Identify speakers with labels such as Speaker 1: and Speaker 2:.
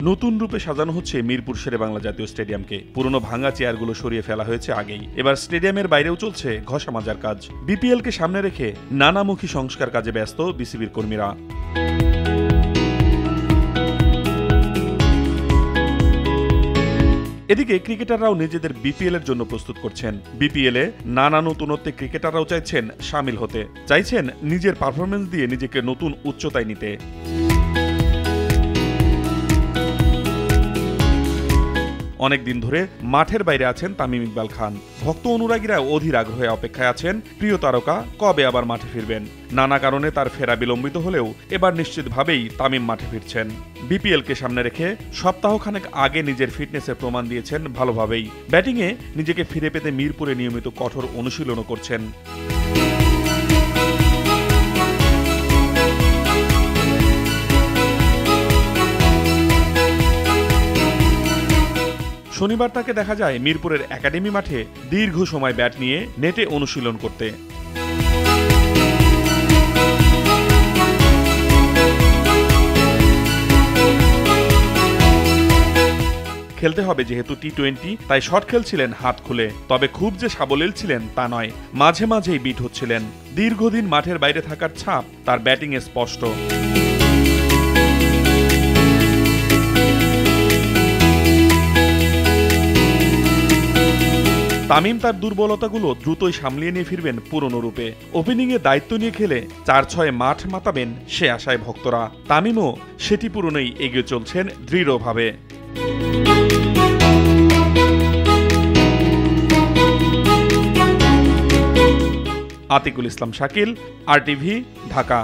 Speaker 1: নতুন রূপে সাজানো হচ্ছে মিরপুর শেরেবাংলা জাতীয় স্টেডিয়ামকে। পুরনো ভাঙা চেয়ারগুলো সরিয়ে ফেলা হয়েছে আগেই। এবার স্টেডিয়ামের বাইরেও চলছে ঘষা মাজার কাজ। বিপিএলকে সামনে রেখে নানামুখী সংস্কার কাজে ব্যস্ত বিসিবির কর্মীরা। এদিকে ক্রিকেটাররাও নিজেদের বিপিএল এর জন্য প্রস্তুত করছেন। বিপিএল এ নানা নতুনত্বে ক্রিকেটাররাও চাইছেন সামিল হতে, চাইছেন নিজের পারফরমেন্স দিয়ে নিজেকে নতুন উচ্চতায় নিতে। অনেকদিন ধরে মাঠের বাইরে আছেন তামিম ইকবাল খান। ভক্ত অনুরাগীরা অধীর আগ্রহে অপেক্ষায় আছেন প্রিয় তারকা কবে আবার মাঠে ফিরবেন। নানা কারণে তার ফেরা বিলম্বিত হলেও এবার নিশ্চিতভাবেই তামিম মাঠে ফিরছেন। বিপিএলকে সামনে রেখে সপ্তাহখানেক আগে নিজের ফিটনেসের প্রমাণ দিয়েছেন ভালোভাবেই। ব্যাটিংয়ে নিজেকে ফিরে পেতে মিরপুরে নিয়মিত কঠোর অনুশীলনও করছেন। শনিবার তাকে দেখা যায় মিরপুরের একাডেমি মাঠে দীর্ঘ সময় ব্যাট নিয়ে নেটে অনুশীলন করতে। খেলতে হবে যেহেতু টি-20, তাই শট খেলছিলেন হাত খুলে। তবে খুব যে সাবলীল ছিলেন তা নয়, মাঝে মাঝেই বিট হচ্ছিলেন। দীর্ঘদিন মাঠের বাইরে থাকার ছাপ তার ব্যাটিংয়ে স্পষ্ট। তামিম তার দুর্বলতাগুলো দ্রুতই সামলিয়ে নিয়ে ফিরবেন পুরনো রূপে। ওপেনিংয়ে দায়িত্ব নিয়ে খেলে 4-6 মাঠ মাতাবেন সে আশায় ভক্তরা। তামিমও সেটি পূরণেই এগিয়ে চলছেন দৃঢ়ভাবে। আতিকুল ইসলাম শাকিল, RTV, ঢাকা।